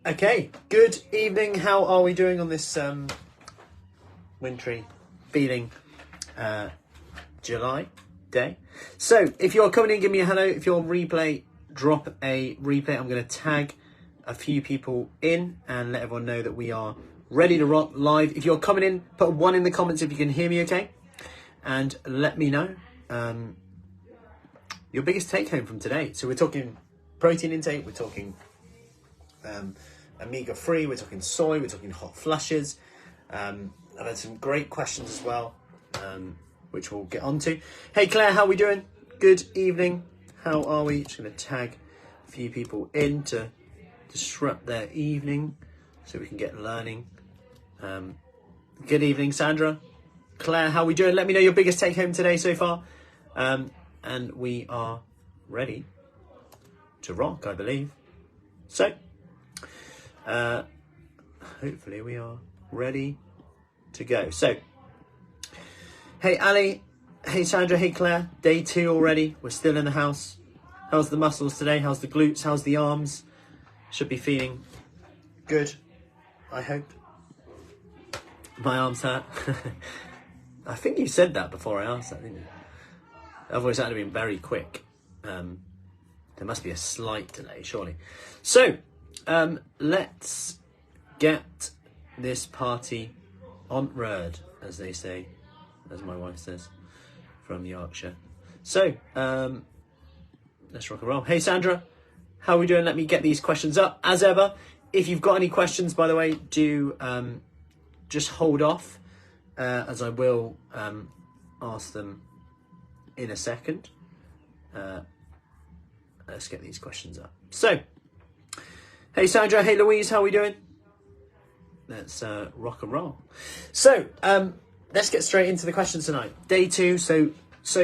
Okay, good evening. How are we doing on this wintry feeling July day? So, if you're coming in, give me a hello. If you're on replay, drop a replay. I'm going to tag a few people in and let everyone know that we are ready to rock live. If you're coming in, put a 1 in the comments if you can hear me okay. And let me know your biggest take home from today. So we're talking protein intake, we're talking omega-3, we're talking soy, we're talking hot flushes. I've had some great questions as well, which we'll get onto. Hey Claire, how are we doing? Good evening. How are we? Just going to tag a few people in to disrupt their evening so we can get learning. Good evening, Sandra. Claire, how are we doing? Let me know your biggest take home today so far. And we are ready to rock, I believe. So, hopefully we are ready to go. So, hey Ali, hey Sandra, hey Claire. Day 2 already. We're still in the house. How's the muscles today? How's the glutes? How's the arms? Should be feeling good, I hope. My arms hurt. I think you said that before I asked that, didn't you? Otherwise, that would have been very quick. There must be a slight delay, surely. So, let's get this party on road, as they say, as my wife says, from Yorkshire. So, let's rock and roll. Hey, Sandra, how are we doing? Let me get these questions up. As ever, if you've got any questions, by the way, do just hold off, as I will ask them in a second. Let's get these questions up. So, hey Sandra, hey Louise, how are we doing? Let's rock and roll. So, let's get straight into the questions tonight. Day 2. So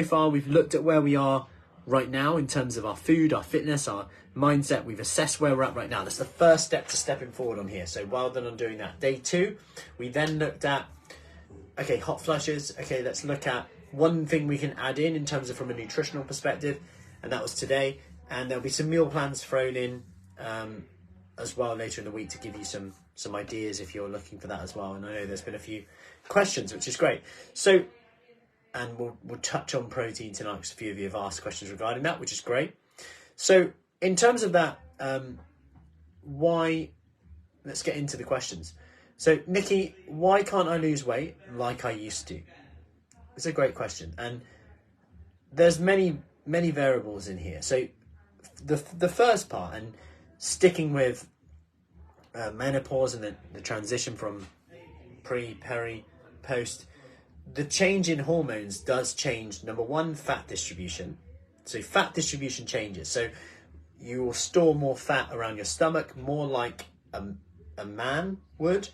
far we've looked at where we are right now in terms of our food, our fitness, our mindset. We've assessed where we're at right now. That's the first step to stepping forward on here. So well done on doing that. Day 2, we then looked at, okay, hot flushes. Okay, let's look at one thing we can add in terms of from a nutritional perspective, and that was today. And there'll be some meal plans thrown in as well later in the week to give you some ideas if you're looking for that as well. And I know there's been a few questions, which is great. So, and we'll touch on protein tonight because a few of you have asked questions regarding that, which is great. So in terms of that, let's get into the questions. So Nikki, why can't I lose weight like I used to? It's a great question, and there's many variables in here. So the first part, and sticking with menopause and the transition from pre, peri, post, the change in hormones does change, number one, fat distribution. So fat distribution changes. So you will store more fat around your stomach, more like a man would.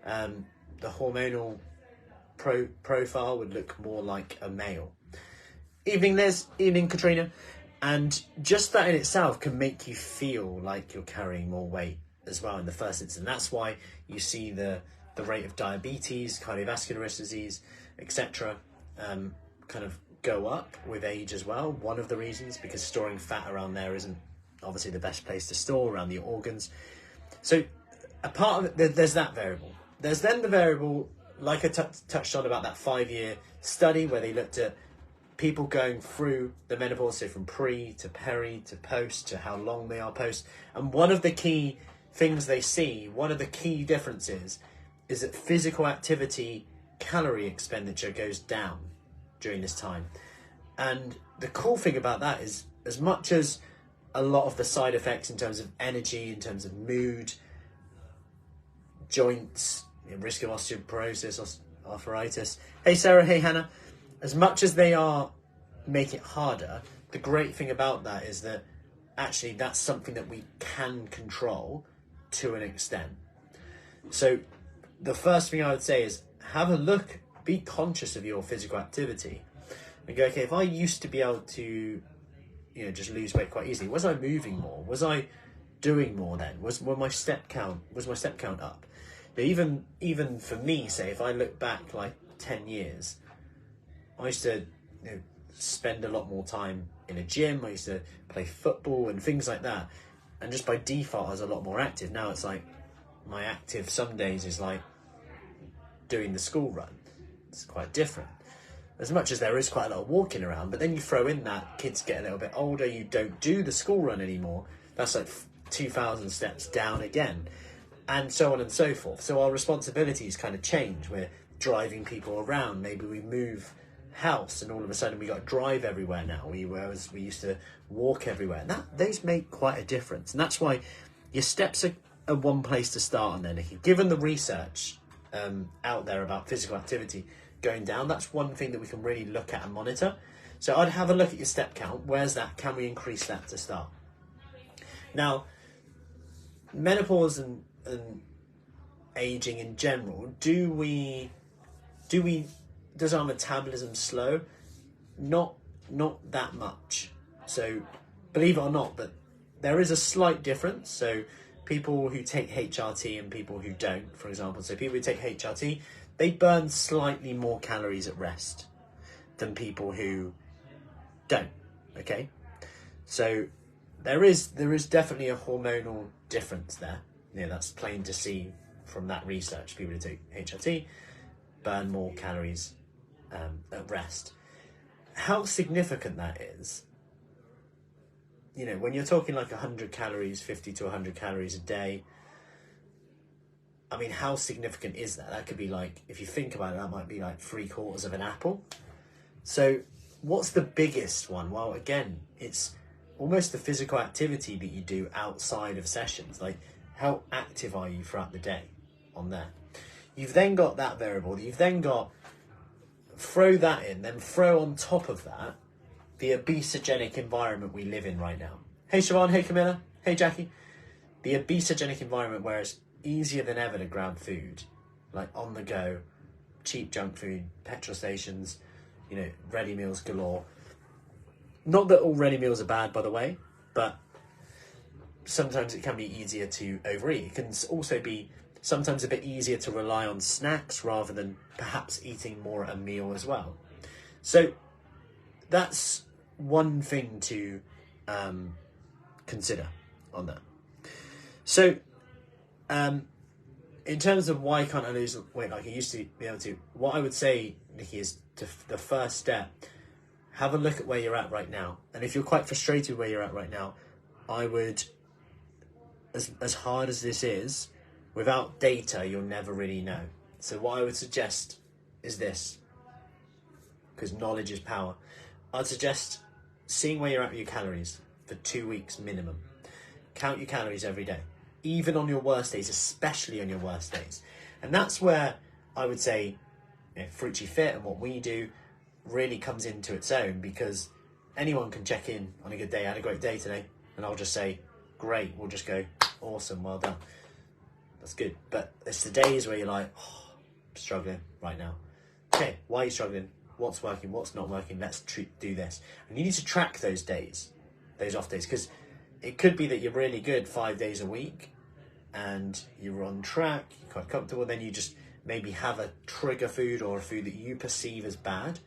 The hormonal profile would look more like a male. Evening Liz, evening Katrina. And just that in itself can make you feel like you're carrying more weight as well in the first instance. That's why you see the rate of diabetes, cardiovascular disease, etc. kind of go up with age as well. One of the reasons, because storing fat around there isn't obviously the best place to store around the organs. So a part of it, there's that variable. There's then the variable, like I touched on about that 5-year study where they looked at people going through the menopause, so from pre to peri to post to how long they are post. And one of the key things they see, one of the key differences is that physical activity calorie expenditure goes down during this time. And the cool thing about that is, as much as a lot of the side effects in terms of energy, in terms of mood, joints, risk of osteoporosis, arthritis. Hey Sarah, hey Hannah. As much as they are make it harder, the great thing about that is that actually that's something that we can control to an extent. So the first thing I would say is have a look, be conscious of your physical activity and go, okay, if I used to be able to, just lose weight quite easily, was I moving more? Was I doing more then? Was my step count up? But even for me, say, if I look back like 10 years, I used to spend a lot more time in a gym. I used to play football and things like that. And just by default, I was a lot more active. Now it's like my active some days is like doing the school run. It's quite different. As much as there is quite a lot of walking around, but then you throw in that kids get a little bit older, you don't do the school run anymore. That's like 2,000 steps down again, and so on and so forth. So our responsibilities kind of change. We're driving people around. Maybe we move house, and all of a sudden we got to drive everywhere now. Whereas we used to walk everywhere. And those make quite a difference, and that's why your steps are one place to start on there, Nikki. Given the research out there about physical activity going down, that's one thing that we can really look at and monitor. So I'd have a look at your step count. Where's that? Can we increase that to start? Now, menopause and aging in general, does our metabolism slow? Not that much. So believe it or not, but there is a slight difference. So people who take HRT and people who don't, for example, so people who take HRT, they burn slightly more calories at rest than people who don't, okay? So there is definitely a hormonal difference there. Yeah, that's plain to see from that research. People who take HRT burn more calories at rest. How significant that is, you know, when you're talking like 100 calories, 50 to 100 calories a day, I mean, how significant is that? That could be like, if you think about it, that might be like 3/4 of an apple. So what's the biggest one? Well, again, it's almost the physical activity that you do outside of sessions. Like, how active are you throughout the day on there? You've then got that variable. You've then got, throw that in, then throw on top of that the obesogenic environment we live in right now. Hey Siobhan, hey Camilla, hey Jackie. The obesogenic environment where it's easier than ever to grab food, like on the go, cheap junk food, petrol stations, you know, ready meals galore. Not that all ready meals are bad, by the way, but sometimes it can be easier to overeat. It can also be sometimes a bit easier to rely on snacks rather than perhaps eating more at a meal as well. So that's one thing to consider on that. So in terms of why can't I lose weight like I used to be able to, what I would say, Nikki, is the first step, have a look at where you're at right now. And if you're quite frustrated where you're at right now, I would, as hard as this is, without data, you'll never really know. So what I would suggest is this, because knowledge is power. I'd suggest seeing where you're at with your calories for 2 weeks minimum. Count your calories every day, even on your worst days, especially on your worst days. And that's where I would say, you know, Fruity Fit and what we do really comes into its own, because anyone can check in on a good day. I had a great day today, and I'll just say, great. We'll just go, awesome, well done. That's good. But it's the days where you're like, oh, I'm struggling right now. Okay, why are you struggling? What's working? What's not working? Let's do this. And you need to track those days, those off days, because it could be that you're really good 5 days a week and you're on track, you're quite comfortable, then you just maybe have a trigger food or a food that you perceive as bad.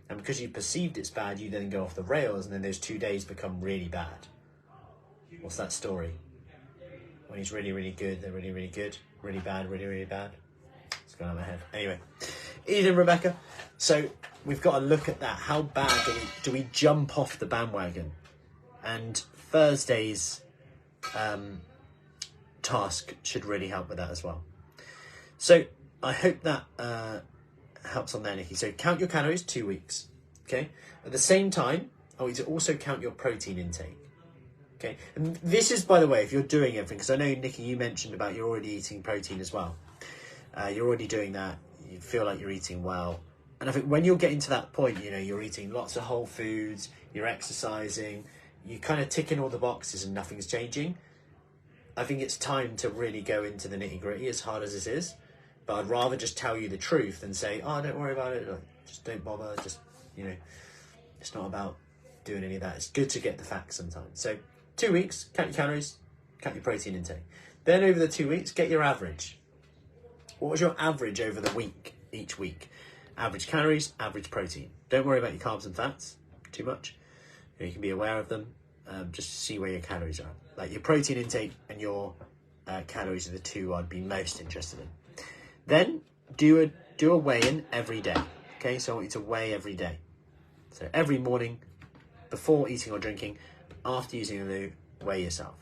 And because you perceived it's bad, you then go off the rails, and then those 2 days become really bad. What's that story? When he's really, really good, they're really, really good. Really bad, really, really bad. It's going on my head. Anyway, Eden, Rebecca. So we've got to look at that. How bad do we jump off the bandwagon? And Thursday's task should really help with that as well. So I hope that helps on there, Nikki. So count your calories, 2 weeks. Okay. At the same time, I want you to also count your protein intake. Okay. And this is, by the way, if you're doing everything, because I know, Nikki, you mentioned about you're already eating protein as well. You're already doing that. You feel like you're eating well. And I think when you're getting to that point, you know, you're eating lots of whole foods, you're exercising, you're kind of ticking all the boxes and nothing's changing. I think it's time to really go into the nitty gritty, as hard as this is. But I'd rather just tell you the truth than say, oh, don't worry about it. Like, just don't bother. Just, you know, it's not about doing any of that. It's good to get the facts sometimes. So 2 weeks, count your calories, count your protein intake. Then over the 2 weeks, get your average. What was your average over the week, each week? Average calories, average protein. Don't worry about your carbs and fats too much. You can be aware of them. just to see where your calories are. Like your protein intake and your calories are the two I'd be most interested in. Then do a weigh-in every day. Okay, so I want you to weigh every day. So every morning, before eating or drinking, after using the loo, weigh yourself.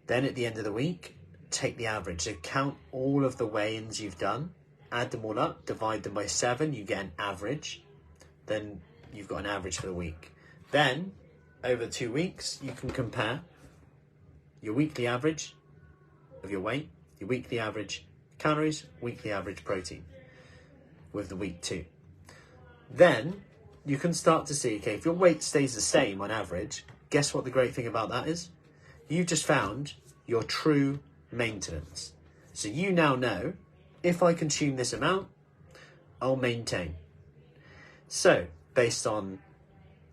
Then at the end of the week, take the average. So count all of the weigh-ins you've done, add them all up, divide them by 7, you get an average. Then you've got an average for the week. Then, over 2 weeks, you can compare your weekly average of your weight, your weekly average calories, weekly average protein with the week 2. Then you can start to see, okay, if your weight stays the same on average, guess what the great thing about that is? You've just found your true maintenance. So you now know, if I consume this amount, I'll maintain. So based on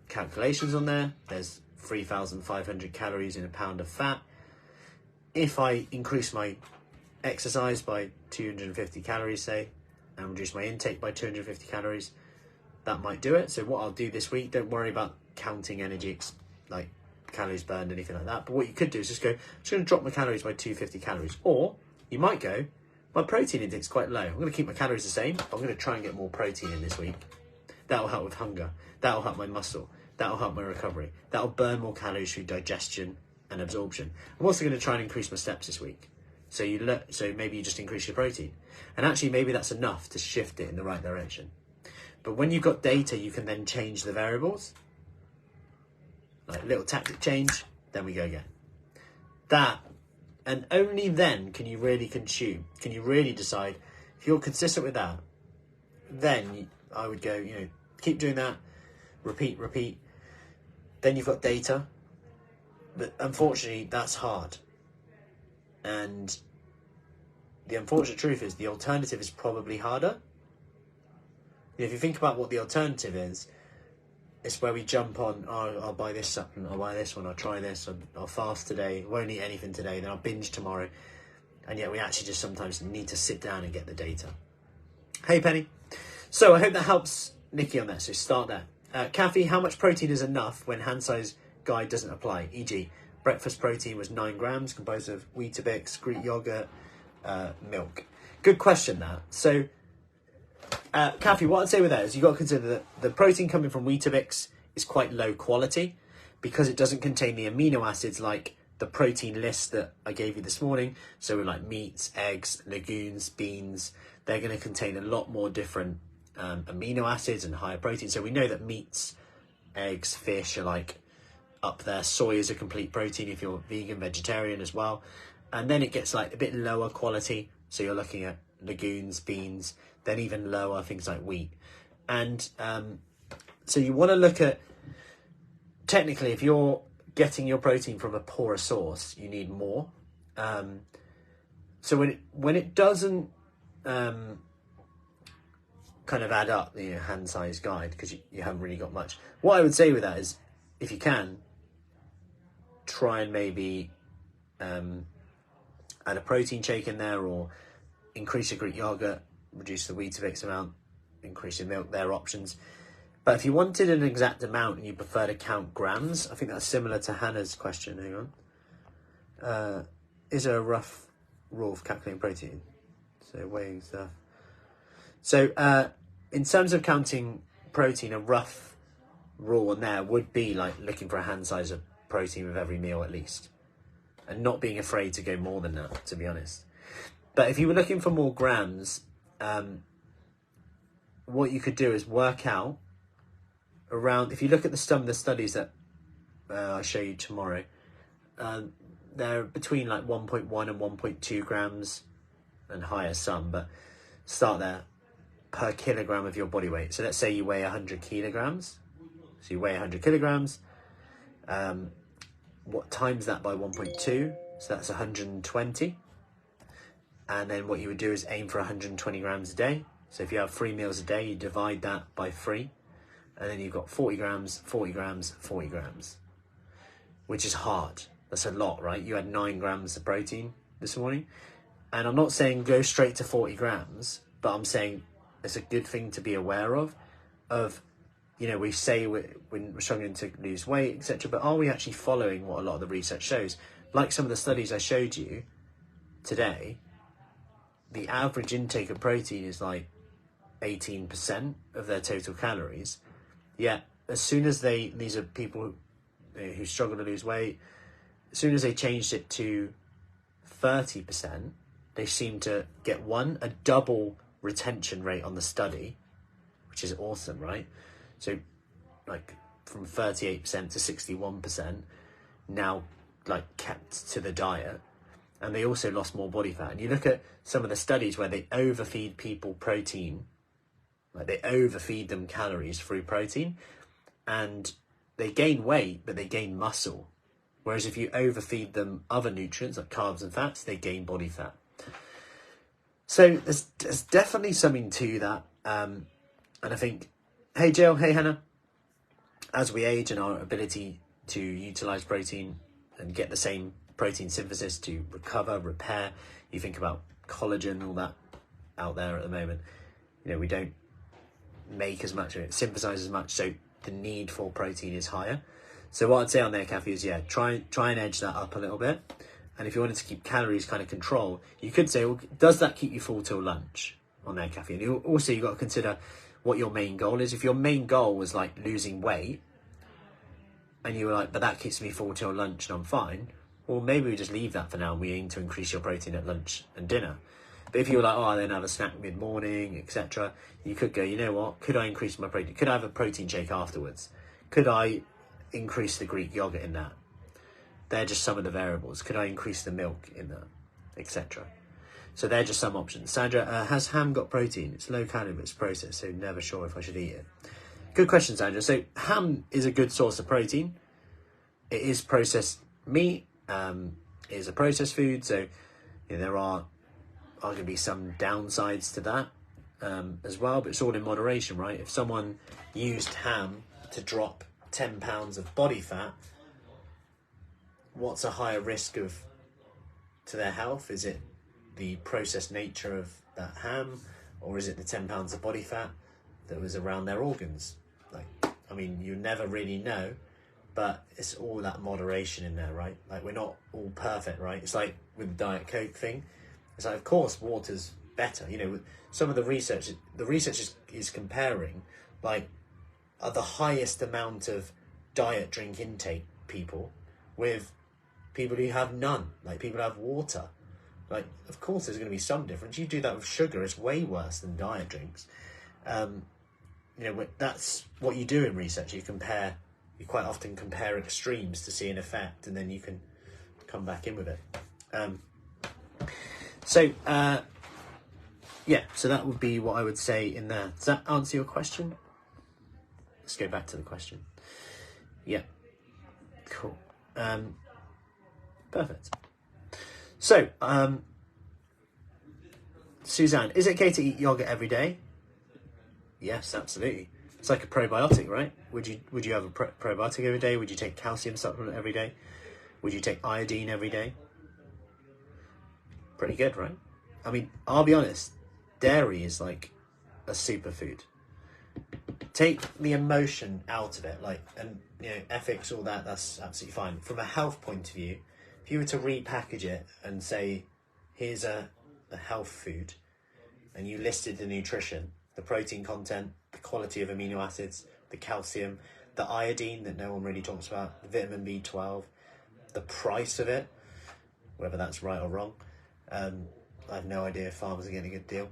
calculations on there's 3,500 calories in a pound of fat. If I increase my exercise by 250 calories, say, and reduce my intake by 250 calories, that might do it. So what I'll do this week, don't worry about counting energy, like calories burned, anything like that. But what you could do is just go, I'm just going to drop my calories by 250 calories. Or you might go, my protein intake's quite low. I'm going to keep my calories the same. I'm going to try and get more protein in this week. That'll help with hunger. That'll help my muscle. That'll help my recovery. That'll burn more calories through digestion and absorption. I'm also going to try and increase my steps this week. So so maybe you just increase your protein. And actually maybe that's enough to shift it in the right direction. But when you've got data, you can then change the variables. Like a little tactic change, then we go again. That, and only then can you really consume. Can you really decide, if you're consistent with that, then I would go, keep doing that, repeat. Then you've got data. But unfortunately, that's hard. And the unfortunate truth is the alternative is probably harder. If you think about what the alternative is, it's where we jump on, I'll buy this supplement, I'll buy this one, I'll try this, I'll fast today, won't eat anything today, then I'll binge tomorrow. And yet we actually just sometimes need to sit down and get the data. Hey, Penny. So I hope that helps Nikki on that. So start there. Kathy, how much protein is enough when hand size guide doesn't apply? E.g., breakfast protein was 9 grams, composed of Weetabix, Greek yogurt, milk. Good question, that. So, Kathy, what I'd say with that is you've got to consider that the protein coming from Weetabix is quite low quality because it doesn't contain the amino acids like the protein list that I gave you this morning. So like meats, eggs, legumes, beans, they're going to contain a lot more different amino acids and higher protein. So we know that meats, eggs, fish are like up there. Soy is a complete protein if you're vegan, vegetarian as well. And then it gets like a bit lower quality. So you're looking at legumes, beans, then even lower things like wheat. And so you want to look at, technically, if you're getting your protein from a poorer source, you need more. So when it doesn't kind of add up, the hand size guide, because you haven't really got much. What I would say with that is, if you can, try and maybe add a protein shake in there, or increase your Greek yogurt, reduce the Weetabix amount, increase your milk. There are options. But if you wanted an exact amount and you prefer to count grams, I think that's similar to Hannah's question. Hang on. Is there a rough rule of calculating protein? So weighing stuff. So in terms of counting protein, a rough rule on there would be like looking for a hand size of protein with every meal at least, and not being afraid to go more than that, to be honest. But if you were looking for more grams, what you could do is work out around, if you look at some of the studies that I'll show you tomorrow, they're between like 1.1 and 1.2 grams and higher some, but start there, per kilogram of your body weight. So let's say you weigh 100 kilograms. So you weigh 100 kilograms. What times that by 1.2? So that's 120. And then what you would do is aim for 120 grams a day. So if you have 3 meals a day, you divide that by 3. And then you've got 40 grams, 40 grams, 40 grams, which is hard. That's a lot, right? You had 9 grams of protein this morning. And I'm not saying go straight to 40 grams, but I'm saying it's a good thing to be aware of, you know, we say when we're struggling to lose weight, etc., but are we actually following what a lot of the research shows? Like some of the studies I showed you today, the average intake of protein is like 18% of their total calories. Yet, as soon as these are people who struggle to lose weight, as soon as they changed it to 30%, they seem to get a double retention rate on the study, which is awesome, right? So, like, from 38% to 61%, now, like, kept to the diet. And they also lost more body fat. And you look at some of the studies where they overfeed people protein, like they overfeed them calories through protein, and they gain weight, but they gain muscle. Whereas if you overfeed them other nutrients like carbs and fats, they gain body fat. So there's definitely something to that. And I think, hey Jill, hey Hannah, as we age and our ability to utilize protein and get the same protein synthesis to recover, repair, you think about collagen, all that out there at the moment, you know, we don't make as much of it, synthesize as much, so the need for protein is higher. So what I'd say on there, Kathy, is try and edge that up a little bit. And if you wanted to keep calories kind of control, you could say, well, does that keep you full till lunch on there, Kathy? And also you've got to consider what your main goal is. If your main goal was like losing weight and you were like, but that keeps me full till lunch and I'm fine, well, maybe we just leave that for now and we aim to increase your protein at lunch and dinner. But if you were like, oh, I then have a snack mid-morning, etc., you could go, you know what, could I increase my protein? Could I have a protein shake afterwards? Could I increase the Greek yogurt in that? They're just some of the variables. Could I increase the milk in that, etc.? So they're just some options. Sandra, has ham got protein? It's low calorie, but it's processed, so never sure if I should eat it. Good question, Sandra. So ham is a good source of protein. It is processed meat. It is a processed food, so you know, there are arguably some downsides to that as well, but it's all in moderation, right? If someone used ham to drop 10 pounds of body fat, what's a higher risk to their health? Is it the processed nature of that ham, or is it the 10 pounds of body fat that was around their organs? Like, I mean, you never really know, but it's all that moderation in there, right? Like, we're not all perfect, right? It's like with the Diet Coke thing. It's like, of course, water's better. You know, some of the research is comparing, like, the highest amount of diet drink intake people with people who have none, like people who have water. Like, of course, there's going to be some difference. You do that with sugar, it's way worse than diet drinks. You know, that's what you do in research. You quite often compare extremes to see an effect, and then you can come back in with it. So that would be what I would say in there. Does that answer your question? Let's go back to the question. Yeah, cool. Perfect. So, Suzanne, is it okay to eat yogurt every day? Yes, absolutely. It's like a probiotic, right? Would you have a probiotic every day? Would you take calcium supplement every day? Would you take iodine every day? Pretty good, right? I mean, I'll be honest, dairy is like a superfood. Take the emotion out of it, like, and you know, ethics, all that, that's absolutely fine. From a health point of view, if you were to repackage it and say, here's a health food, and you listed the nutrition, the protein content, the quality of amino acids, the calcium, the iodine that no one really talks about, the vitamin B12, the price of it, whether that's right or wrong. I have no idea if farmers are getting a good deal.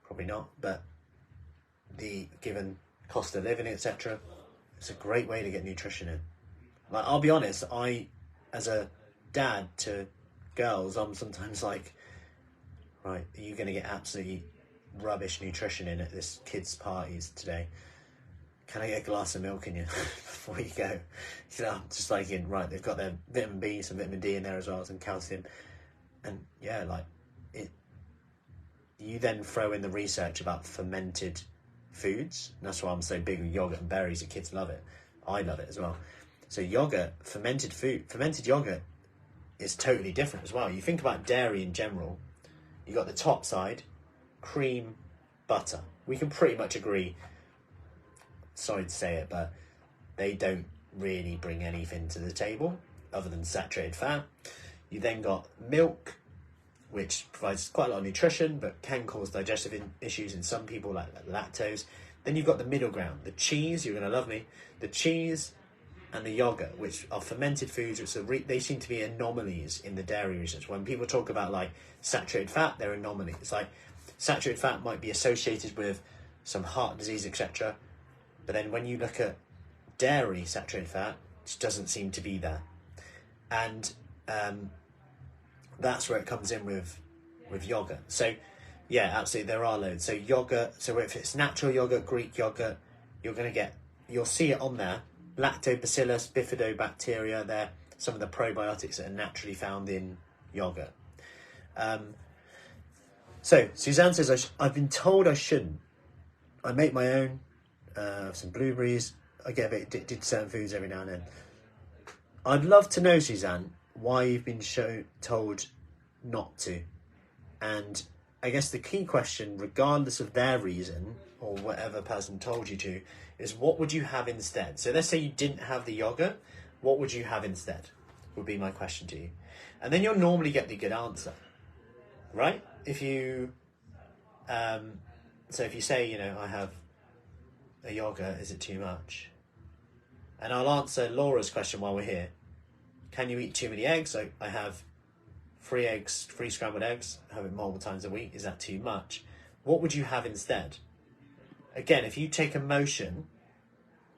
Probably not, but the given cost of living, etc., it's a great way to get nutrition in. Like, I'll be honest, as a dad to girls, I'm sometimes like, right, are you going to get absolutely rubbish nutrition in at this kids' parties today? Can I get a glass of milk in you before you go? You know, I'm just like, right, they've got their vitamin B, some vitamin D in there as well, some calcium. And yeah, like, you then throw in the research about fermented foods. And that's why I'm so big with yogurt and berries. The kids love it. I love it as well. So yogurt, fermented yogurt is totally different as well. You think about dairy in general, you got the top side, cream, butter. We can pretty much agree sorry to say it, but they don't really bring anything to the table other than saturated fat. You then got milk, which provides quite a lot of nutrition, but can cause digestive issues in some people, like lactose. Then you've got the middle ground, the cheese, you're going to love me, the cheese and the yogurt, which are fermented foods, which they seem to be anomalies in the dairy research. When people talk about like saturated fat, they're anomalies. Like saturated fat might be associated with some heart disease, etc. But then when you look at dairy saturated fat, it just doesn't seem to be there. And that's where it comes in with yogurt. So yeah, absolutely, there are loads. So yogurt, so if it's natural yogurt, Greek yogurt, you'll see it on there. Lactobacillus, bifidobacteria, they're some of the probiotics that are naturally found in yogurt. So Suzanne says, I've been told I shouldn't. I make my own, some blueberries. I get a bit did certain foods every now and then. I'd love to know, Suzanne, why you've been told not to. And I guess the key question, regardless of their reason or whatever person told you to, is what would you have instead? So let's say you didn't have the yogurt, what would you have instead? Would be my question to you. And then you'll normally get the good answer, right? If you, so if you say, I have a yogurt, is it too much? And I'll answer Laura's question while we're here. Can you eat too many eggs? I have 3 scrambled eggs, I have it multiple times a week. Is that too much? What would you have instead? Again, if you take emotion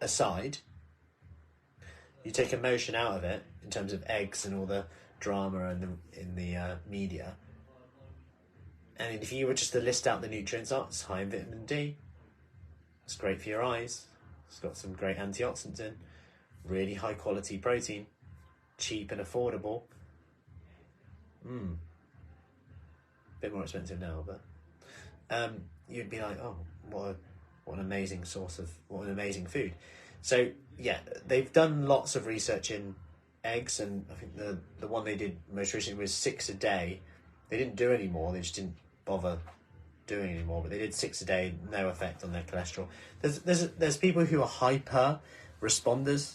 aside, you take emotion out of it in terms of eggs and all the drama and in the media, and if you were just to list out the nutrients, it's high in vitamin D, it's great for your eyes, it's got some great antioxidants in, really high quality protein, cheap and affordable. Bit more expensive now, but you'd be like, oh, what an amazing what an amazing food. So yeah, they've done lots of research in eggs, and I think the one they did most recently was 6 a day. They didn't do any more, they just didn't bother doing any more, but they did 6 a day, no effect on their cholesterol. There's people who are hyper responders.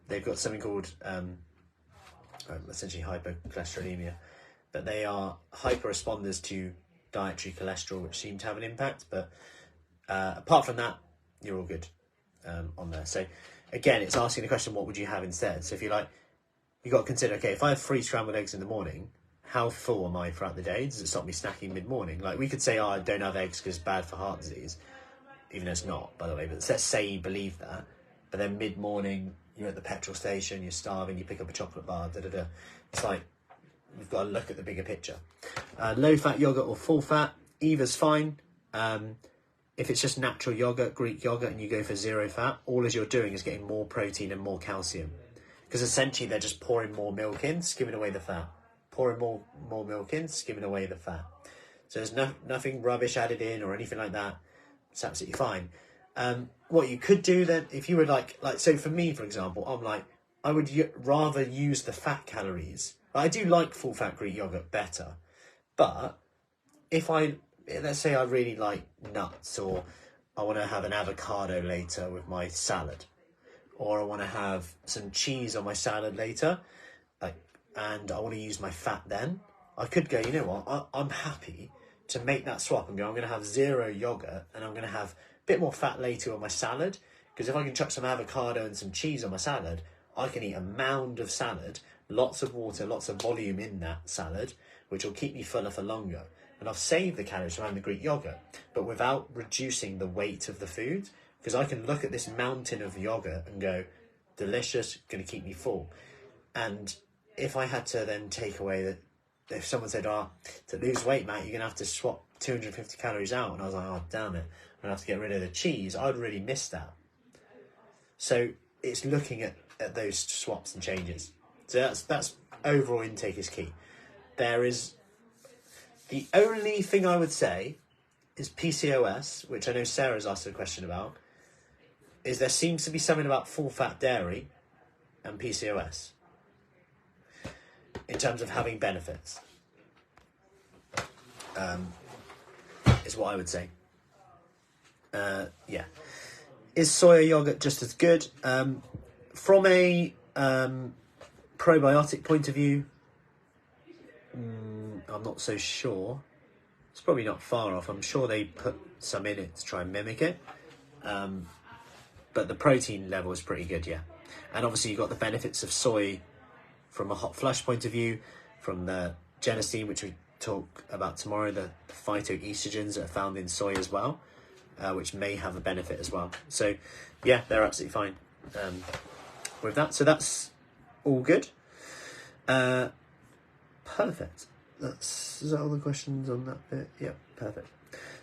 They've got something called essentially hypercholesterolemia, but they are hyper responders to dietary cholesterol, which seem to have an impact. But apart from that, you're all good on there. So again, it's asking the question, what would you have instead? So if you got to consider, okay, if I have 3 scrambled eggs in the morning, how full am I throughout the day? Does it stop me snacking mid-morning? Like, we could say, I don't have eggs because it's bad for heart disease, even though it's not, by the way, but let's say you believe that. But then mid-morning, you're at the petrol station, you're starving, you pick up a chocolate bar, It's like, we've got to look at the bigger picture. Low-fat yogurt or full-fat, either's fine. If it's just natural yogurt, Greek yogurt, and you go for 0 fat, all as you're doing is getting more protein and more calcium. Because essentially they're just pouring more milk in, skimming away the fat. Pouring more milk in, skimming away the fat. So there's nothing rubbish added in or anything like that. It's absolutely fine. What you could do then, if you were like so for me, for example, I'm like, I would rather use the fat calories. I do like full fat Greek yogurt better, but let's say I really like nuts, or I want to have an avocado later with my salad, or I want to have some cheese on my salad later, and I want to use my fat then, I could go, you know what, I'm happy to make that swap and go, I'm going to have 0 yogurt and I'm going to have a bit more fat later on my salad, because if I can chuck some avocado and some cheese on my salad, I can eat a mound of salad, lots of water, lots of volume in that salad, which will keep me fuller for longer. And I've saved the calories from having the Greek yogurt, but without reducing the weight of the food, because I can look at this mountain of yogurt and go, delicious, going to keep me full. And if I had to then take away if someone said, to lose weight, Matt, you're going to have to swap 250 calories out, and I was like, oh, damn it, I'm going to have to get rid of the cheese, I'd really miss that. So it's looking at those swaps and changes. So that's overall intake is key. There is, the only thing I would say is PCOS, which I know Sarah's asked a question about, is there seems to be something about full fat dairy and PCOS in terms of having benefits, is what I would say. Yeah. Is soya yogurt just as good? From a probiotic point of view, I'm not so sure. It's probably not far off. I'm sure they put some in it to try and mimic it. But the protein level is pretty good, yeah. And obviously you've got the benefits of soy from a hot flush point of view, from the genistein, which we talk about tomorrow, the phytoestrogens that are found in soy as well, which may have a benefit as well. So yeah, they're absolutely fine with that. So that's all good. Perfect. Is that all the questions on that bit? Yeah, perfect.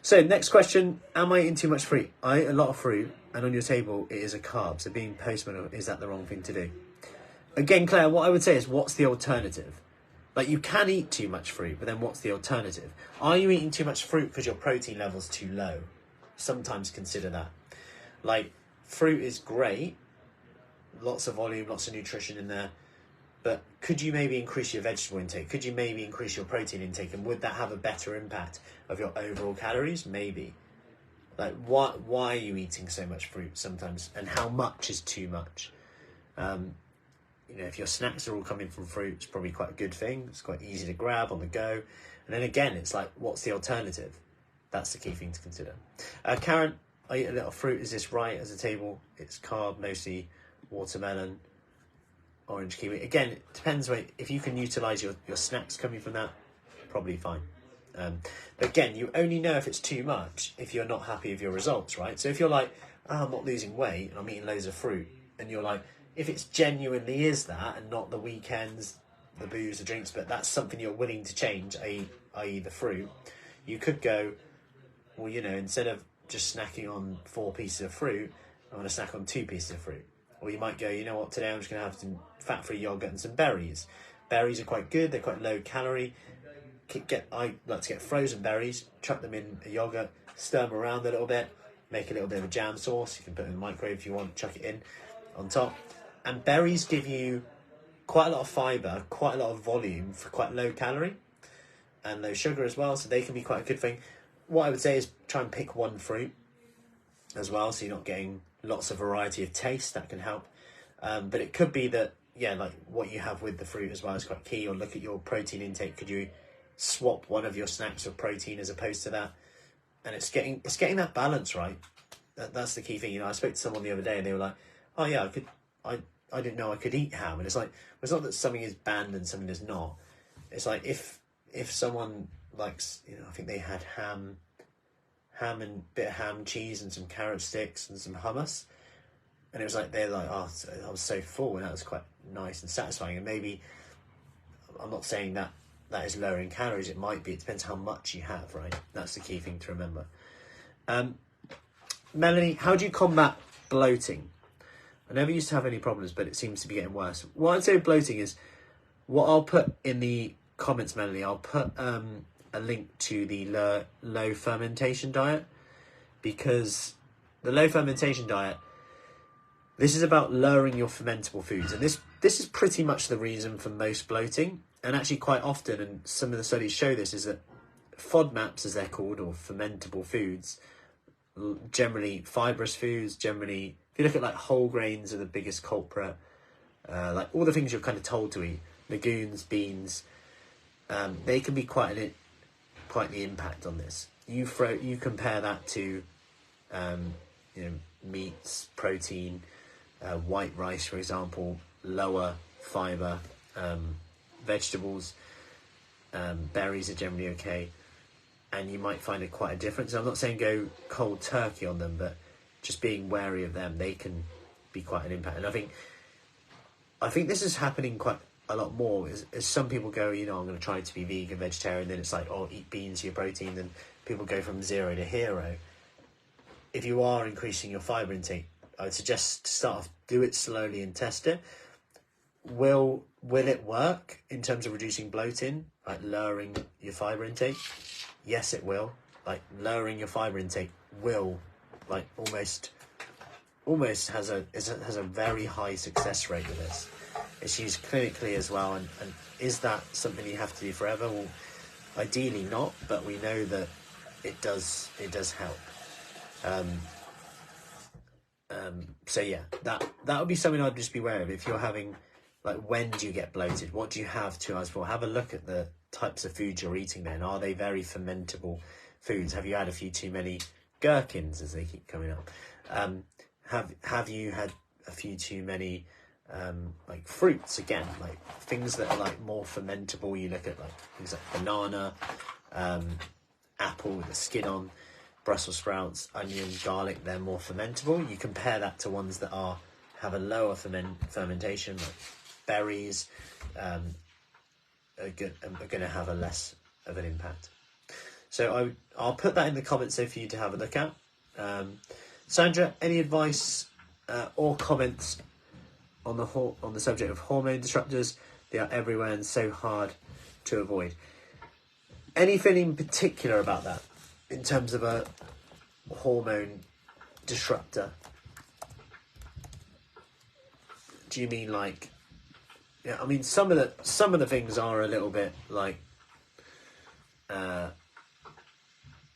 So next question, am I eating too much fruit? I eat a lot of fruit, and on your table it is a carb, so being postmenopausal, is that the wrong thing to do? Again, Claire, what I would say is, what's the alternative? Like, you can eat too much fruit, but then what's the alternative? Are you eating too much fruit because your protein level's too low? Sometimes consider that. Like, fruit is great, lots of volume, lots of nutrition in there, but could you maybe increase your vegetable intake? Could you maybe increase your protein intake? And would that have a better impact of your overall calories? Maybe. Like, why are you eating so much fruit sometimes? And how much is too much? You know, if your snacks are all coming from fruit, it's probably quite a good thing. It's quite easy to grab on the go. And then again, it's like, what's the alternative? That's the key thing to consider. Karen, I eat a little fruit. Is this right as a table? It's carb, mostly watermelon, orange kiwi. Again, it depends. If you can utilise your snacks coming from that, probably fine. But again, you only know if it's too much if you're not happy with your results, right? So if you're like, oh, I'm not losing weight and I'm eating loads of fruit, and you're like, if it's genuinely is that and not the weekends, the booze, the drinks, but that's something you're willing to change, i.e. the fruit, you could go, well, you know, instead of just snacking on 4 pieces of fruit, I'm going to snack on 2 pieces of fruit. Or you might go, you know what, today I'm just going to have some fat-free yogurt and some berries. Berries are quite good, they're quite low calorie. I like to get frozen berries, chuck them in a yogurt, stir them around a little bit, make a little bit of a jam sauce. You can put it in the microwave if you want, chuck it in on top. And berries give you quite a lot of fibre, quite a lot of volume for quite low calorie and low sugar as well, so they can be quite a good thing. What I would say is try and pick one fruit as well, so you're not getting lots of variety of taste. That can help. But it could be that, yeah, like what you have with the fruit as well is quite key. Or look at your protein intake. Could you swap one of your snacks with protein as opposed to that? And it's getting that balance right. That's the key thing. You know, I spoke to someone the other day and they were like, oh yeah, I didn't know I could eat ham. And it's like, well, it's not that something is banned and something is not. It's like if someone likes, you know, I think they had ham and bit of ham, cheese and some carrot sticks and some hummus. And it was like, they're like, oh, I was so full, and that was quite nice and satisfying. And maybe, I'm not saying that is lowering calories. It might be. It depends how much you have, right? That's the key thing to remember. Melanie, how do you combat bloating? I never used to have any problems, but it seems to be getting worse. What I'd say with bloating is, what I'll put in the comments, Melanie, I'll put a link to the low fermentation diet, because the low fermentation diet, this is about lowering your fermentable foods. And this is pretty much the reason for most bloating. And actually quite often, and some of the studies show this, is that FODMAPs, as they're called, or fermentable foods, generally fibrous foods, generally, if you look at like whole grains are the biggest culprit, like all the things you're kind of told to eat, legumes, beans, they can be quite the impact on this. You compare that to, you know, meats, protein, white rice, for example, lower fibre, vegetables, berries are generally okay, and you might find it quite a difference. I'm not saying go cold turkey on them, but just being wary of them, they can be quite an impact. And I think this is happening quite a lot more as some people go, you know, I'm going to try to be vegan, vegetarian, then it's like, oh, eat beans for your protein, then people go from 0 to hero. If you are increasing your fibre intake, I would suggest to start off, do it slowly and test it. Will it work in terms of reducing bloating, like lowering your fibre intake? Yes, it will. Like lowering your fibre intake will, like almost has a very high success rate with this. It's used clinically as well, and is that something you have to do forever? Well, ideally not, but we know that it does help. So yeah, that would be something I'd just be aware of. If you're having, like, when do you get bloated? What do you have 2 hours before? Have a look at the types of foods you're eating then. Are they very fermentable foods? Have you had a few too many gherkins, as they keep coming up? Have you had a few too many like fruits, again, like things that are like more fermentable? You look at like things like banana, apple with the skin on, Brussels sprouts, onion, garlic. They're more fermentable. You compare that to ones that have a lower fermentation, like berries, are going to have a less of an impact. So I'll put that in the comments there for you to have a look at. Sandra, any advice or comments on the subject of hormone disruptors? They are everywhere and so hard to avoid. Anything in particular about that in terms of a hormone disruptor? Do you mean like? Yeah, I mean some of the things are a little bit like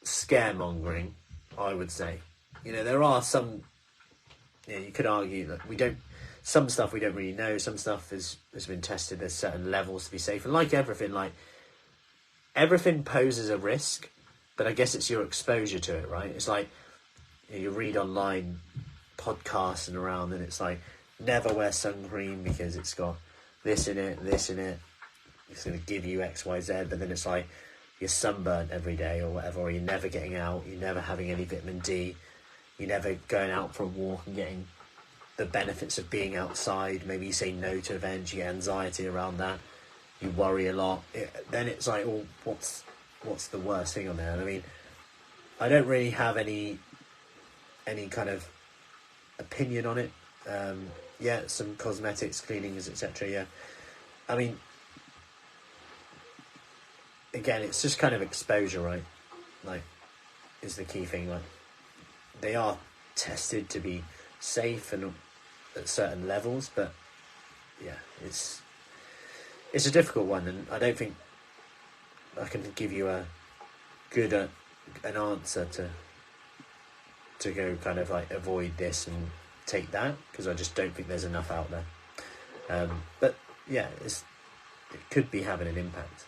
scaremongering, I would say. You know, there are some. Yeah, you could argue that some stuff we don't really know. Some stuff has been tested. There's certain levels to be safe, and like everything poses a risk, but I guess it's your exposure to it, right? It's like you read online podcasts and around, and it's like never wear sun cream because it's got this in it. It's going to give you X, Y, Z, but then it's like you're sunburnt every day or whatever, or you're never getting out, you're never having any vitamin D, you're never going out for a walk and getting the benefits of being outside. Maybe you say no to events, you get anxiety around that, you worry a lot. Then it's like, oh, what's the worst thing on there? And I mean, I don't really have any kind of opinion on it. Yeah, some cosmetics, cleanings, etc. Yeah, I mean, again, it's just kind of exposure, right? Like, is the key thing. Like, they are tested to be safe and at certain levels, but yeah, it's a difficult one, and I don't think I can give you a good an answer to go kind of like avoid this and take that, because I just don't think there's enough out there. But yeah, it could be having an impact.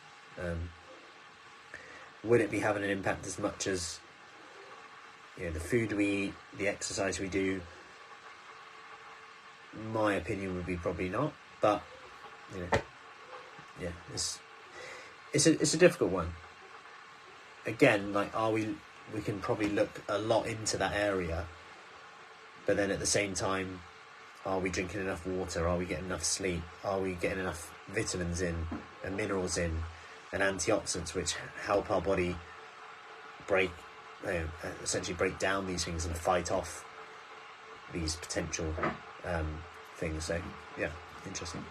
Would it be having an impact as much as, you know, the food we eat, the exercise we do? My opinion would be probably not, but you know, yeah, it's a difficult one. Again, like, we can probably look a lot into that area, but then at the same time, are we drinking enough water? Are we getting enough sleep? Are we getting enough vitamins in and minerals in and antioxidants, which help our body essentially break down these things and fight off these potential things? So yeah, interesting.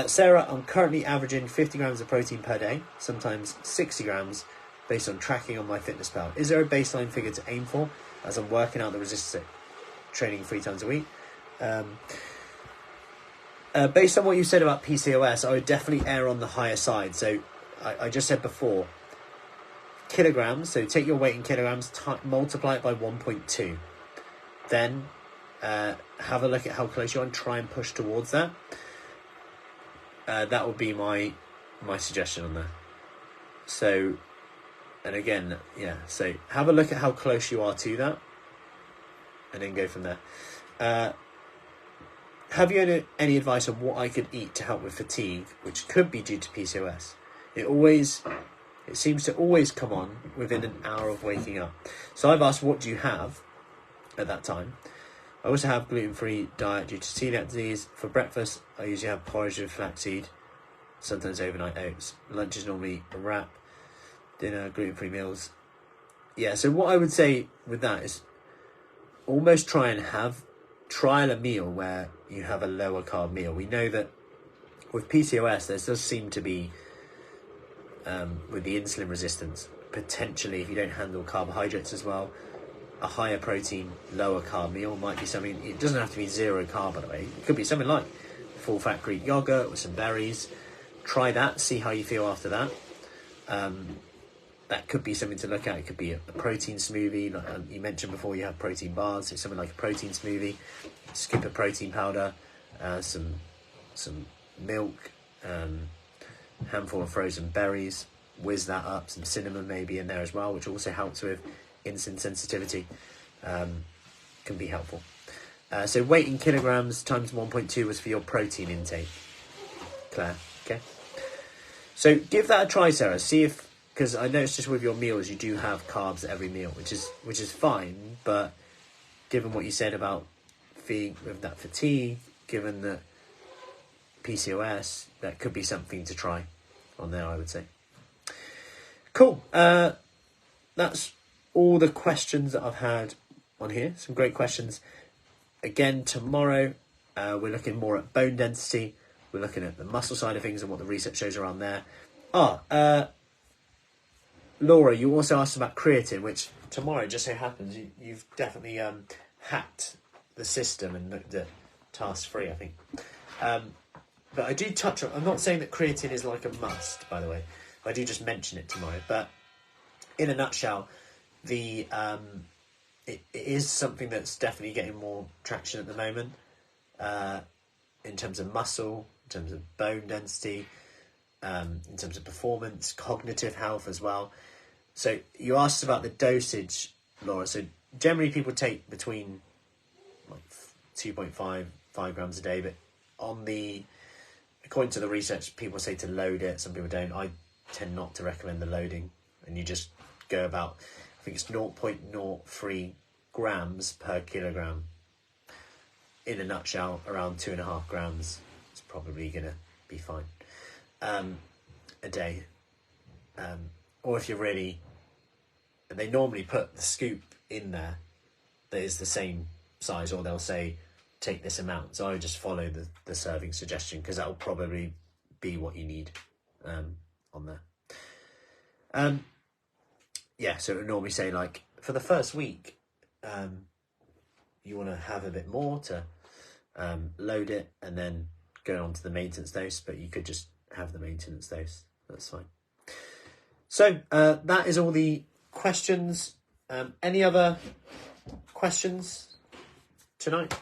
Sarah, I'm currently averaging 50 grams of protein per day, sometimes 60 grams, based on tracking on MyFitnessPal. Is there a baseline figure to aim for as I'm working out the resistance training 3 times a week? Based on what you said about PCOS, I would definitely err on the higher side. So I just said before, kilograms, so take your weight in kilograms, multiply it by 1.2. Then have a look at how close you are and try and push towards that. That would be my suggestion on that. So, and again, yeah, so have a look at how close you are to that and then go from there. Have you any advice on what I could eat to help with fatigue, which could be due to PCOS? It seems to always come on within an hour of waking up. So I've asked, what do you have at that time? I also have gluten-free diet due to celiac disease. For breakfast, I usually have porridge with flaxseed, sometimes overnight oats. Lunch is normally a wrap. Dinner, gluten-free meals. Yeah, so what I would say with that is almost trial a meal where you have a lower carb meal. We know that with PCOS, there does seem to be, with the insulin resistance, potentially, if you don't handle carbohydrates as well, a higher protein, lower carb meal might be something. It doesn't have to be 0 carb, by the way. It could be something like full fat Greek yogurt with some berries. Try that, see how you feel after that. that could be something to look at. It could be a protein smoothie. Like you mentioned before, you have protein bars, so something like a protein smoothie. Skip a protein powder, some milk, handful of frozen berries. Whiz that up. Some cinnamon maybe in there as well, which also helps with insulin sensitivity. Can be helpful. So weight in kilograms times 1.2 was for your protein intake, Claire. Okay. So give that a try, Sarah. See if, because I noticed just with your meals you do have carbs at every meal, which is fine. But given what you said about feeding with that fatigue, given that PCOS, that could be something to try on there, I would say. Cool. That's all the questions that I've had on here. Some great questions. Again, tomorrow we're looking more at bone density. We're looking at the muscle side of things and what the research shows around there. Laura, you also asked about creatine, which tomorrow, just so happens, you've definitely hacked the system and looked at task 3, I think. But I do touch on, I'm not saying that creatine is like a must, by the way. I do just mention it tomorrow. But in a nutshell, it is something that's definitely getting more traction at the moment in terms of muscle, in terms of bone density, in terms of performance, cognitive health as well. So you asked about the dosage, Laura. So generally people take between like 2.5, 5 grams a day, but according to the research, people say to load it. Some people don't. I tend not to recommend the loading, and you just go about, I think it's 0.03 grams per kilogram. In a nutshell, around 2.5 grams is probably going to be fine a day. Or if you're really, and they normally put the scoop in there that is the same size, or they'll say take this amount. So I would just follow the serving suggestion, because that will probably be what you need on there. Yeah, so it would normally say, like, for the first week, you want to have a bit more to load it and then go on to the maintenance dose, but you could just have the maintenance dose. That's fine. So that is all the questions. Any other questions tonight?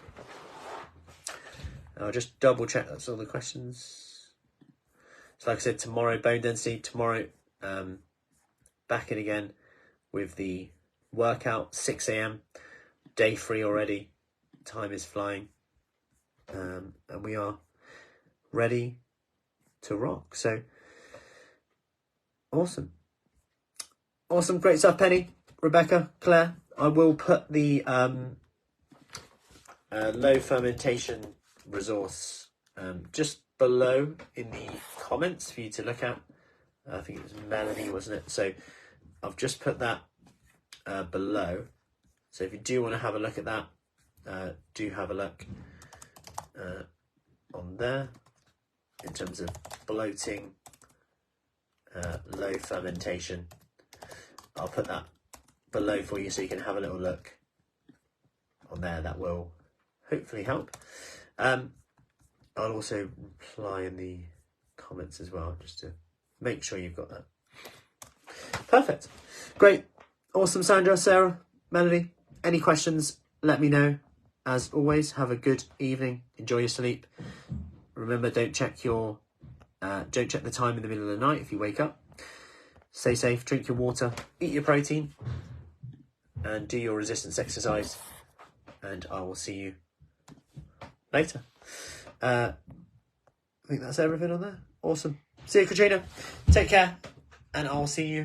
I'll just double check that's all the questions. So like I said, tomorrow, bone density. Tomorrow, back in again with the workout, 6 a.m. Day 3 already. Time is flying. And we are ready to rock. So, awesome. Awesome. Great stuff, Penny, Rebecca, Claire. I will put the low fermentation resource just below in the comments for you to look at. I think it was Melanie, wasn't it? So I've just put that below. So if you do want to have a look at that, do have a look on there in terms of bloating, low fermentation. I'll put that below for you so you can have a little look on there. That will hopefully help. I'll also reply in the comments as well, just to make sure you've got that. Perfect. Great. Awesome, Sandra, Sarah, Melanie. Any questions, let me know. As always, have a good evening. Enjoy your sleep. Remember, don't check the time in the middle of the night if you wake up. Stay safe, drink your water, eat your protein, and do your resistance exercise. And I will see you later. I think that's everything on there. Awesome. See you, Katrina. Take care, and I'll see you